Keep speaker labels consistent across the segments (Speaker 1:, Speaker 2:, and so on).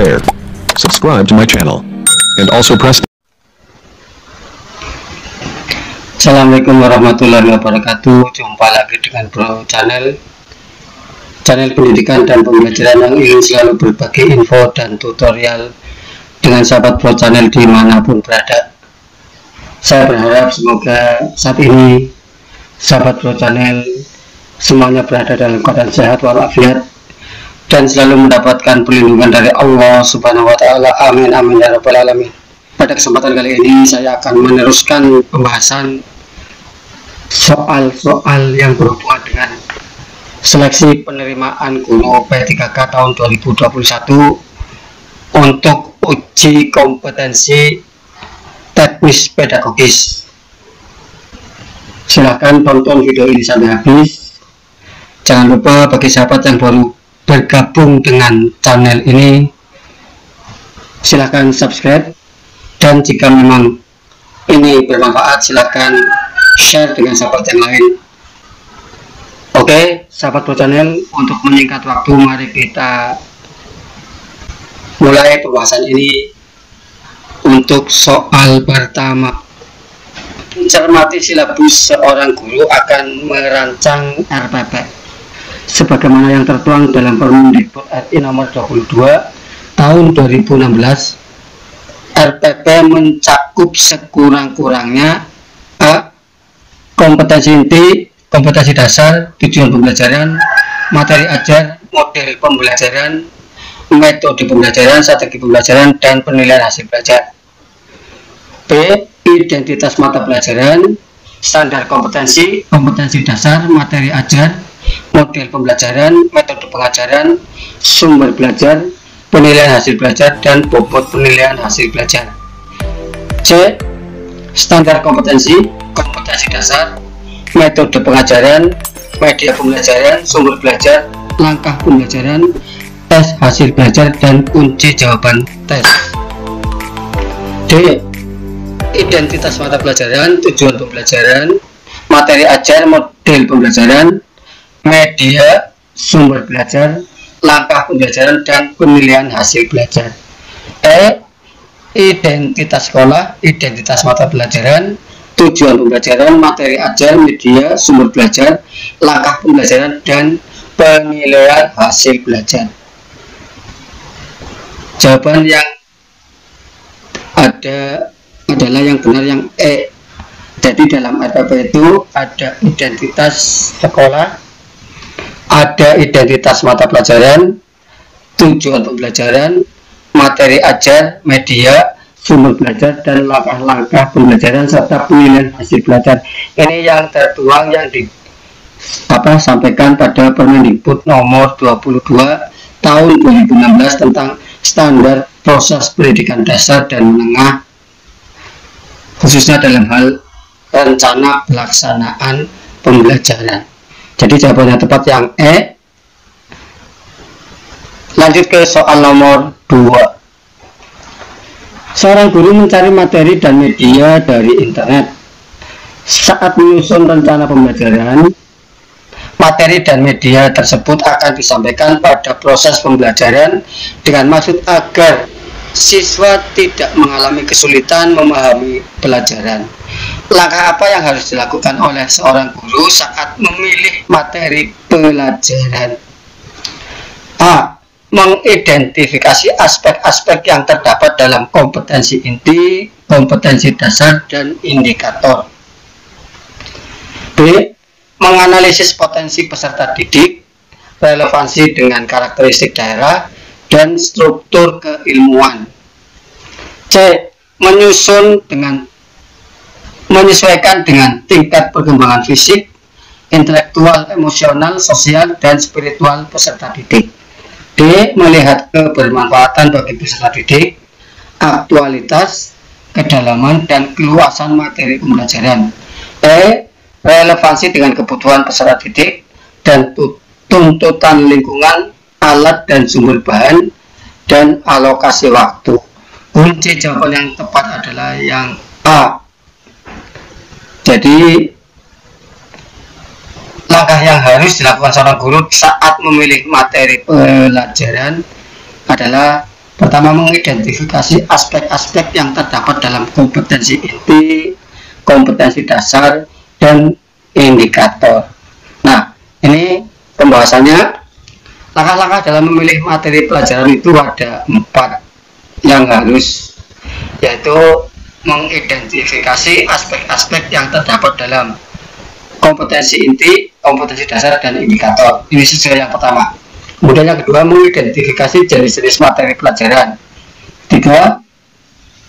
Speaker 1: share, subscribe to my channel, and also press.
Speaker 2: Assalamualaikum warahmatullahi wabarakatuh. Jumpa lagi dengan Bro Channel pendidikan dan pembelajaran yang ingin selalu berbagi info dan tutorial dengan sahabat Bro Channel dimanapun berada. Saya berharap semoga saat ini sahabat Bro Channel semuanya berada dalam keadaan sehat walafiat dan selalu mendapatkan perlindungan dari Allah Subhanahu wa Ta'ala. Amin amin ya rabbal alamin. Pada kesempatan kali ini saya akan meneruskan pembahasan soal-soal yang berhubungan dengan seleksi penerimaan guru P3K tahun 2021 untuk uji kompetensi teknis pedagogis. Silahkan tonton video ini sampai habis. Jangan lupa bagi sahabat yang baru bergabung dengan channel ini, silahkan subscribe, dan jika memang ini bermanfaat silahkan share dengan sahabat yang lain. Oke, sahabat Bro Channel, untuk menyingkat waktu mari kita mulai pembahasan ini. Untuk soal pertama, cermati silabus seorang guru akan merancang RPP sebagaimana yang tertuang dalam Permendikbud RI nomor 22 tahun 2016. RPP mencakup sekurang-kurangnya kompetensi inti, kompetensi dasar, tujuan pembelajaran, materi ajar, model pembelajaran, metode pembelajaran, strategi pembelajaran, dan penilaian hasil belajar. B. Identitas mata pelajaran, standar kompetensi, kompetensi dasar, materi ajar, model pembelajaran, metode pengajaran, sumber belajar, penilaian hasil belajar, dan bobot penilaian hasil belajar. C. Standar kompetensi, kompetensi dasar, metode pengajaran, media pembelajaran, sumber belajar, langkah pembelajaran, tes hasil belajar, dan kunci jawaban tes. D. Identitas mata pelajaran, tujuan pembelajaran, materi ajar, model pembelajaran, media, sumber belajar, langkah pembelajaran, dan penilaian hasil belajar. E. Identitas sekolah, identitas mata pelajaran, tujuan pembelajaran, materi ajar, media, sumber belajar, langkah pembelajaran, dan penilaian hasil belajar. Jawaban yang ada adalah yang benar, yang E. Jadi dalam RPP itu ada identitas sekolah, ada identitas mata pelajaran, tujuan pembelajaran, materi ajar, media, sumber belajar, dan langkah-langkah pembelajaran serta penilaian hasil belajar. Ini yang tertuang yang disampaikan pada Permendikbud nomor 22 tahun 2016 tentang standar proses pendidikan dasar dan menengah, khususnya dalam hal rencana pelaksanaan pembelajaran. Jadi jawabannya tepat yang E. Lanjut ke soal nomor 2. Seorang guru mencari materi dan media dari internet. Saat menyusun rencana pembelajaran, materi dan media tersebut akan disampaikan pada proses pembelajaran dengan maksud agar siswa tidak mengalami kesulitan memahami pelajaran. Langkah apa yang harus dilakukan oleh seorang guru saat memilih materi pelajaran? A. Mengidentifikasi aspek-aspek yang terdapat dalam kompetensi inti, kompetensi dasar, dan indikator. B. Menganalisis potensi peserta didik, relevansi dengan karakteristik daerah, dan struktur keilmuan. C. Menyesuaikan dengan tingkat perkembangan fisik, intelektual, emosional, sosial, dan spiritual peserta didik. D. Melihat kebermanfaatan bagi peserta didik, aktualitas, kedalaman, dan keluasan materi pembelajaran. E. Relevansi dengan kebutuhan peserta didik dan tuntutan lingkungan, alat dan sumber bahan, dan alokasi waktu. Kunci jawaban yang tepat adalah yang A. Jadi langkah yang harus dilakukan seorang guru saat memilih materi pelajaran adalah Pertama, mengidentifikasi aspek-aspek yang terdapat dalam kompetensi inti, kompetensi dasar, dan indikator. Nah, ini pembahasannya. Langkah-langkah dalam memilih materi pelajaran itu ada 4 yang harus, yaitu mengidentifikasi aspek-aspek yang terdapat dalam kompetensi inti, kompetensi dasar, dan indikator. Ini sesuai yang pertama. Kemudian yang kedua, mengidentifikasi jenis-jenis materi pelajaran. 3.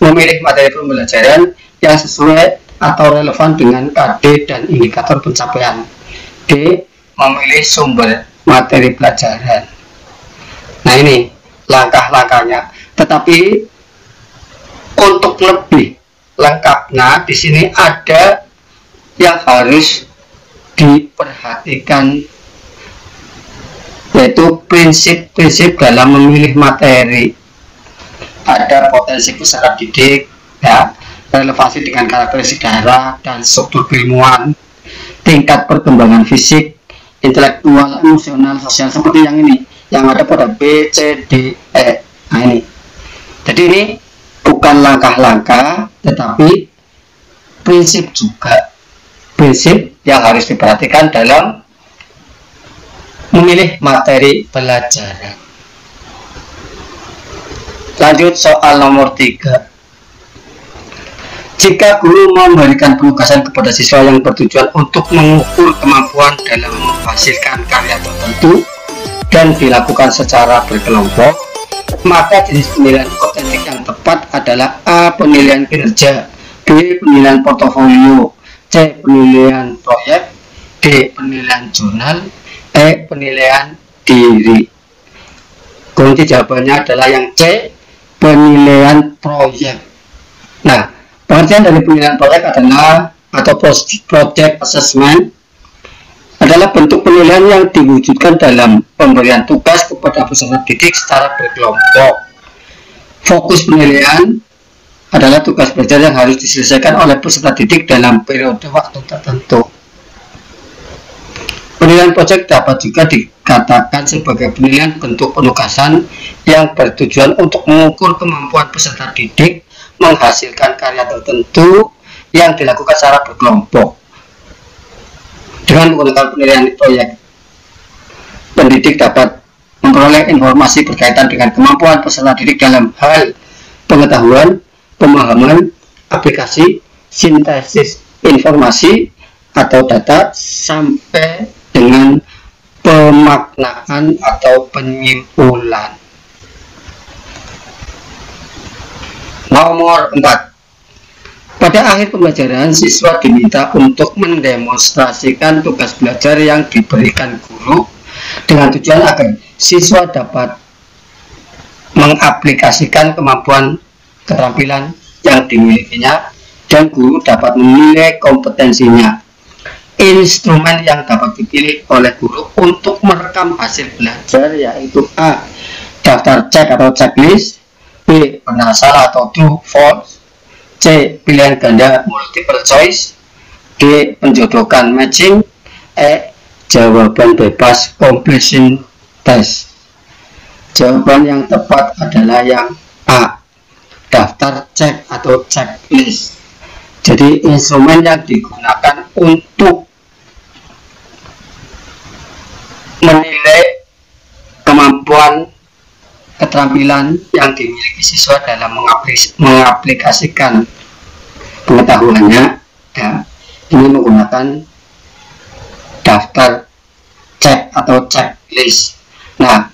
Speaker 2: Memilih materi pembelajaran yang sesuai atau relevan dengan KD dan indikator pencapaian. D. Memilih sumber materi pelajaran. Nah, ini langkah-langkahnya. Tetapi untuk lebih lengkapnya di sini ada yang harus diperhatikan, yaitu prinsip-prinsip dalam memilih materi. Ada potensi peserta didik, ya, relevansi dengan karakteristik daerah dan struktur keilmuan, tingkat perkembangan fisik, intelektual, emosional, sosial, seperti yang ini, yang ada pada B, C, D, E. Nah, ini. Jadi ini bukan langkah-langkah, tetapi prinsip juga. Prinsip yang harus diperhatikan dalam memilih materi pelajaran. Lanjut soal nomor 3. Jika guru memberikan penugasan kepada siswa yang bertujuan untuk mengukur kemampuan dalam menghasilkan karya tertentu dan dilakukan secara berkelompok, maka jenis penilaian otentik yang tepat adalah A. Penilaian kinerja, B. Penilaian portofolio, C. Penilaian proyek, D. Penilaian jurnal, E. Penilaian diri. Kunci jawabannya adalah yang C. Penilaian proyek. Nah, pengertian dari penilaian proyek adalah, atau project assessment, adalah bentuk penilaian yang diwujudkan dalam pemberian tugas kepada peserta didik secara berkelompok. Fokus penilaian adalah tugas belajar yang harus diselesaikan oleh peserta didik dalam periode waktu tertentu. Penilaian proyek dapat juga dikatakan sebagai penilaian bentuk penugasan yang bertujuan untuk mengukur kemampuan peserta didik menghasilkan karya tertentu yang dilakukan secara berkelompok. Dengan menggunakan penilaian proyek, pendidik dapat memperoleh informasi berkaitan dengan kemampuan peserta didik dalam hal pengetahuan, pemahaman, aplikasi, sintesis informasi atau data, sampai dengan pemaknaan atau penyimpulan. Nomor 4. Pada akhir pembelajaran, siswa diminta untuk mendemonstrasikan tugas belajar yang diberikan guru dengan tujuan agar siswa dapat mengaplikasikan kemampuan keterampilan yang dimilikinya dan guru dapat menilai kompetensinya. Instrumen yang dapat dipilih oleh guru untuk merekam hasil belajar yaitu A. Daftar cek atau checklist, B. Benar salah atau true false, C. Pilihan ganda multiple choice, D. Penjodokan matching, E. Jawaban bebas completion test. Jawaban yang tepat adalah yang A. Daftar cek atau checklist. Jadi instrumen yang digunakan untuk menilai kemampuan keterampilan yang dimiliki siswa dalam mengaplikasikan pengetahuannya, ya, ini menggunakan daftar cek atau checklist. Nah,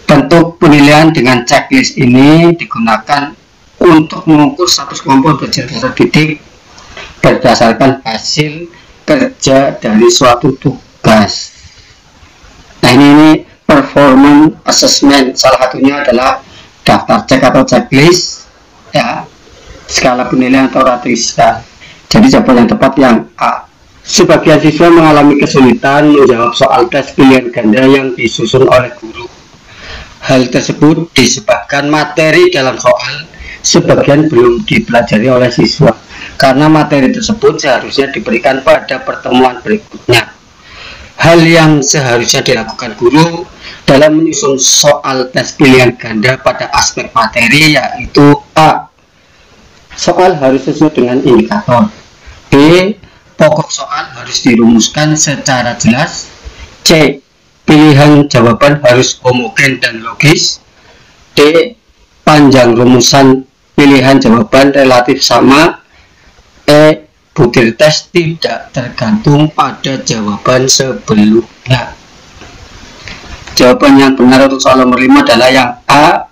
Speaker 2: bentuk penilaian dengan checklist ini digunakan untuk mengukur status kemampuan belajar peserta didik berdasarkan hasil kerja dari suatu tugas. Nah, ini performance assessment, salah satunya adalah daftar cek atau checklist, ya, skala penilaian atau ratista. Jadi jawaban yang tepat yang A. Sebagian siswa mengalami kesulitan menjawab soal tes pilihan ganda yang disusun oleh guru. Hal tersebut disebabkan materi dalam soal sebagian belum dipelajari oleh siswa, karena materi tersebut seharusnya diberikan pada pertemuan berikutnya. Hal yang seharusnya dilakukan guru dalam menyusun soal tes pilihan ganda pada aspek materi, yaitu A. Soal harus sesuai dengan indikator. B. Pokok soal harus dirumuskan secara jelas. C. Pilihan jawaban harus homogen dan logis. D. Panjang rumusan pilihan jawaban relatif sama. E. Butir tes tidak tergantung pada jawaban sebelumnya. Jawaban yang benar untuk soal nomor 5 adalah yang A.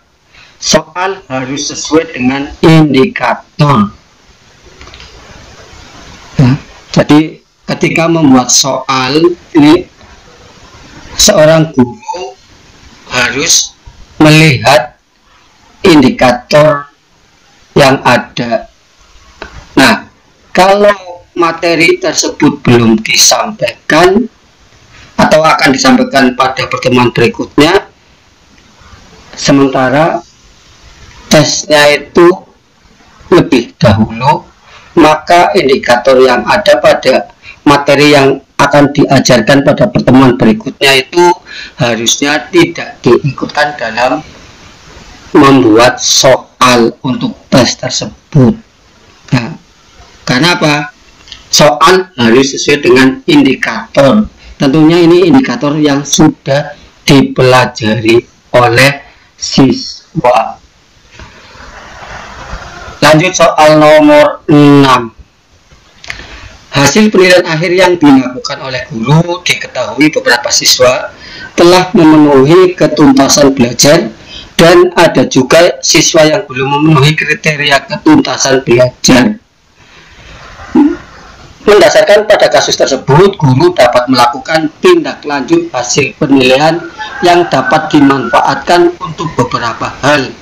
Speaker 2: Soal harus sesuai dengan indikator. Jadi ketika membuat soal ini, seorang guru harus melihat indikator yang ada. Nah, kalau materi tersebut belum disampaikan atau akan disampaikan pada pertemuan berikutnya, sementara tesnya itu lebih dahulu, maka indikator yang ada pada materi yang akan diajarkan pada pertemuan berikutnya itu harusnya tidak diikutkan dalam membuat soal untuk tes tersebut. Nah, karena apa? Soal harus sesuai dengan indikator. Tentunya ini indikator yang sudah dipelajari oleh siswa. Lanjut soal nomor 6. Hasil penilaian akhir yang dilakukan oleh guru diketahui beberapa siswa telah memenuhi ketuntasan belajar dan ada juga siswa yang belum memenuhi kriteria ketuntasan belajar. Mendasarkan pada kasus tersebut, guru dapat melakukan tindak lanjut hasil penilaian yang dapat dimanfaatkan untuk beberapa hal.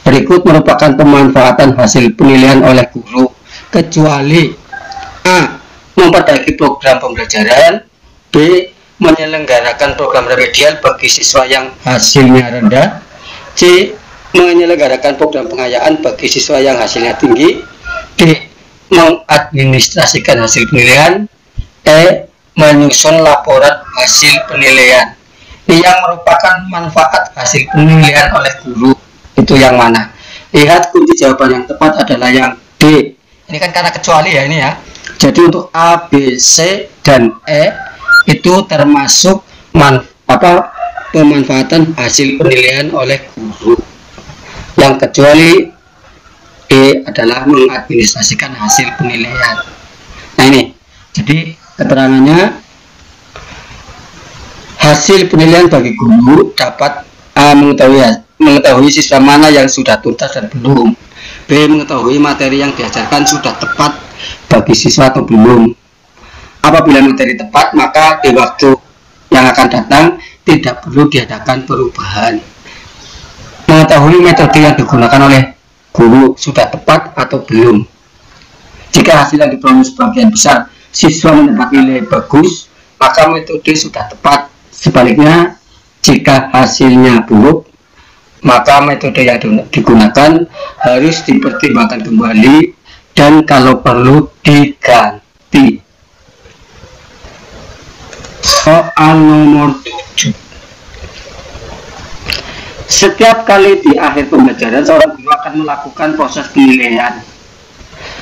Speaker 2: Berikut merupakan pemanfaatan hasil penilaian oleh guru, kecuali A. Memperbaiki program pembelajaran. B. Menyelenggarakan program remedial bagi siswa yang hasilnya rendah. C. Menyelenggarakan program pengayaan bagi siswa yang hasilnya tinggi. D. Mengadministrasikan hasil penilaian. E. Menyusun laporan hasil penilaian. Yang merupakan manfaat hasil penilaian oleh guru itu yang mana? Lihat, kunci jawaban yang tepat adalah yang D. Ini kan karena kecuali ya ini ya. Jadi untuk A, B, C, dan E itu termasuk pemanfaatan hasil penilaian oleh guru. Yang kecuali D adalah mengadministrasikan hasil penilaian. Nah ini, jadi keterangannya hasil penilaian bagi guru dapat A. Mengetahui siswa mana yang sudah tuntas dan belum. B. Mengetahui materi yang diajarkan sudah tepat bagi siswa atau belum. Apabila materi tepat, maka di waktu yang akan datang tidak perlu diadakan perubahan. Mengetahui metode yang digunakan oleh guru sudah tepat atau belum. Jika hasil yang diperoleh sebagian besar siswa mendapat nilai bagus, maka metode sudah tepat. Sebaliknya, jika hasilnya buruk, maka metode yang digunakan harus dipertimbangkan kembali dan kalau perlu diganti. Soal nomor 7. Setiap kali di akhir pembelajaran, seorang guru akan melakukan proses penilaian.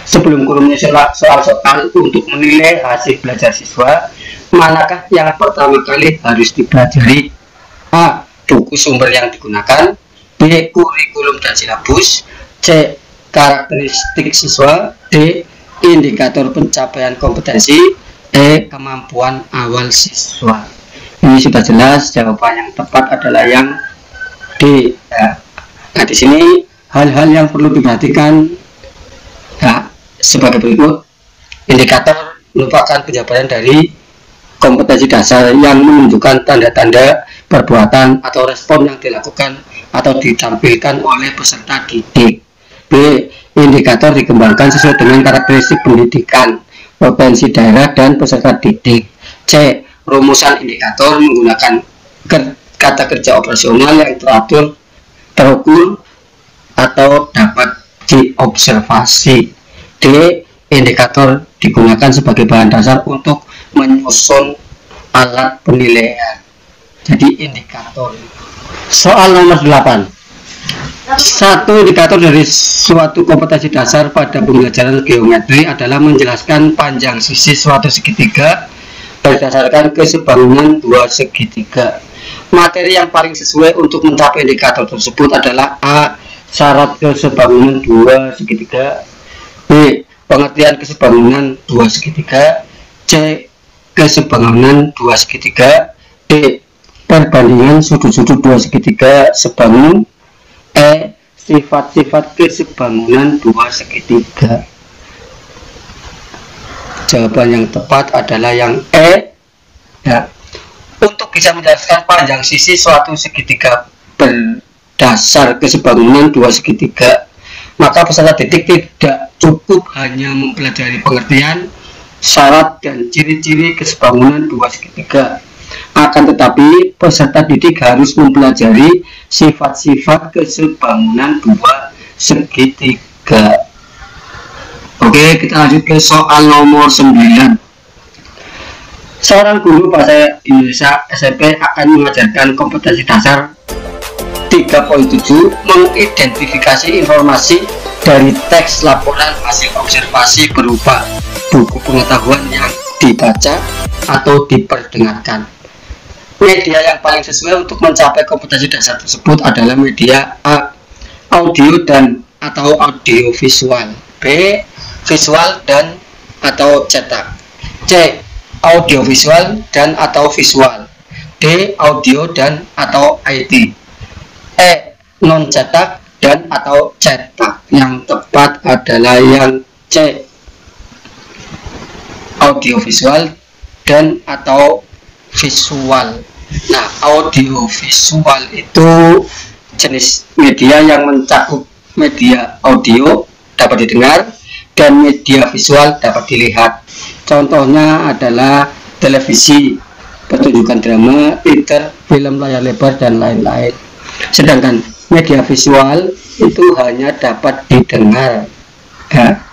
Speaker 2: Sebelum guru menyusun soal-soal untuk menilai hasil belajar siswa, manakah yang pertama kali harus dipelajari? A. Buku sumber yang digunakan. B. Kurikulum dan silabus. C. Karakteristik siswa. D. Indikator pencapaian kompetensi. E. Kemampuan awal siswa. Ini sudah jelas, jawaban yang tepat adalah yang D. Nah, di sini hal-hal yang perlu diperhatikan sebagai berikut. Indikator merupakan penjabaran dari kompetensi dasar yang menunjukkan tanda-tanda perbuatan atau respon yang dilakukan atau ditampilkan oleh peserta didik. B. Indikator dikembangkan sesuai dengan karakteristik pendidikan, potensi daerah, dan peserta didik. C. Rumusan indikator menggunakan kata kerja operasional yang terukur atau dapat diobservasi. D. Indikator digunakan sebagai bahan dasar untuk menyusun alat penilaian. Jadi indikator Soal nomor 8. Satu indikator dari suatu kompetensi dasar pada pembelajaran geometri adalah menjelaskan panjang sisi suatu segitiga berdasarkan kesebangunan dua segitiga. Materi yang paling sesuai untuk mencapai indikator tersebut adalah A. Syarat kesebangunan dua segitiga, B. Pengertian kesebangunan dua segitiga, C. Kesebangunan dua segitiga, D. Perbandingan sudut-sudut dua segitiga sebangun, E. Sifat-sifat kesebangunan dua segitiga. Jawaban yang tepat adalah yang E. Ya. Untuk bisa menjelaskan panjang sisi suatu segitiga berdasar kesebangunan dua segitiga, maka peserta didik tidak cukup hanya mempelajari pengertian, syarat, dan ciri-ciri kesebangunan dua segitiga. Akan tetapi peserta didik harus mempelajari sifat-sifat kesebangunan dua segitiga. Oke, kita lanjut ke soal nomor 9. Seorang guru bahasa Indonesia SMP akan mengajarkan kompetensi dasar 3.7, mengidentifikasi informasi dari teks laporan hasil observasi berupa buku pengetahuan yang dibaca atau diperdengarkan. Media yang paling sesuai untuk mencapai kompetensi dasar tersebut adalah media A. Audio dan atau audio visual, B. Visual dan atau cetak, C. Audio visual dan atau visual, D. Audio dan atau IT, E. Non cetak dan atau cetak. Yang tepat adalah yang C. Audio visual dan atau visual. Nah, audio visual itu jenis media yang mencakup media audio dapat didengar dan media visual dapat dilihat. Contohnya adalah televisi, pertunjukan drama, teater, film layar lebar, dan lain-lain. Sedangkan media visual itu hanya dapat didengar. Ya.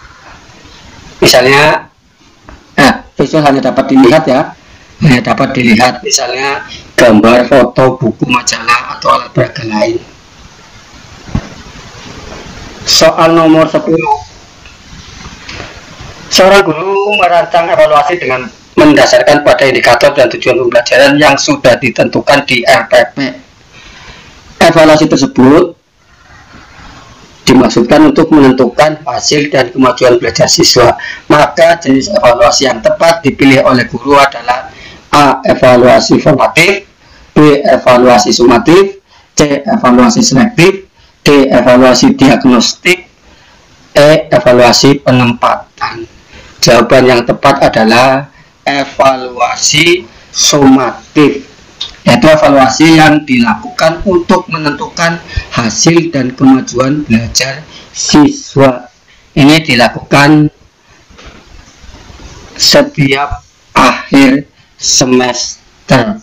Speaker 2: Misalnya, visual hanya dapat dilihat ya. Dapat dilihat misalnya gambar, foto, buku, majalah, atau alat peraga lain. Soal nomor 10. Seorang guru merancang evaluasi dengan mendasarkan pada indikator dan tujuan pembelajaran yang sudah ditentukan di RPP. Evaluasi tersebut dimaksudkan untuk menentukan hasil dan kemajuan belajar siswa. Maka jenis evaluasi yang tepat dipilih oleh guru adalah A. Evaluasi formatif, B. Evaluasi sumatif, C. Evaluasi selektif, D. Evaluasi diagnostik, E. Evaluasi penempatan. Jawaban yang tepat adalah evaluasi sumatif, yaitu evaluasi yang dilakukan untuk menentukan hasil dan kemajuan belajar siswa. Ini dilakukan setiap akhir semester.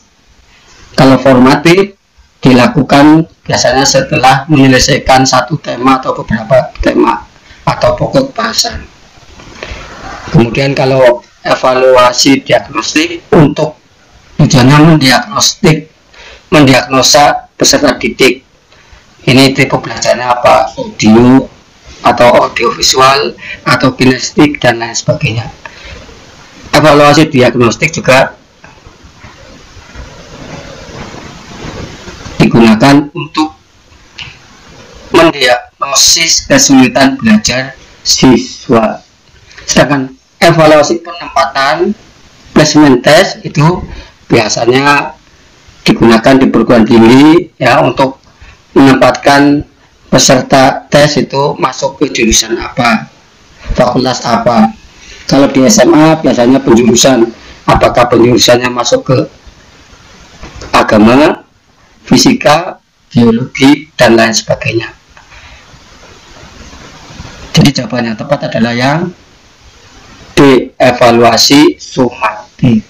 Speaker 2: Kalau formatif dilakukan biasanya setelah menyelesaikan satu tema atau beberapa tema atau pokok bahasan. Kemudian kalau evaluasi diagnostik untuk tujuannya mendiagnosa peserta didik. Ini tipe pelajarannya apa? Audio atau audiovisual atau kinestetik dan lain sebagainya. Evaluasi diagnostik juga digunakan untuk mendiagnosis kesulitan belajar siswa. Sedangkan evaluasi penempatan placement test itu biasanya digunakan di perguruan tinggi ya untuk menempatkan peserta tes itu masuk ke jurusan apa, fakultas apa. Kalau di SMA biasanya penjurusan, apakah penjurusannya masuk ke agama, fisika, biologi, dan lain sebagainya. Jadi jawaban yang tepat adalah yang D. Evaluasi sumatif.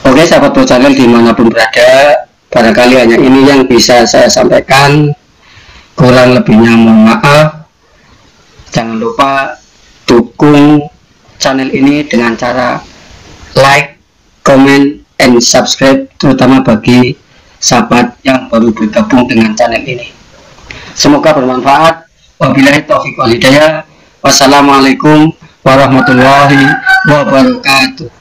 Speaker 2: Oke sahabat Pro Channel dimanapun berada, barangkali hanya ini yang bisa saya sampaikan, kurang lebihnya mohon maaf. Jangan lupa dukung channel ini dengan cara like, comment, and subscribe, terutama bagi sahabat yang baru bergabung dengan channel ini. Semoga bermanfaat. Wabillahi taufiq wal hidayah. Wassalamualaikum warahmatullahi wabarakatuh.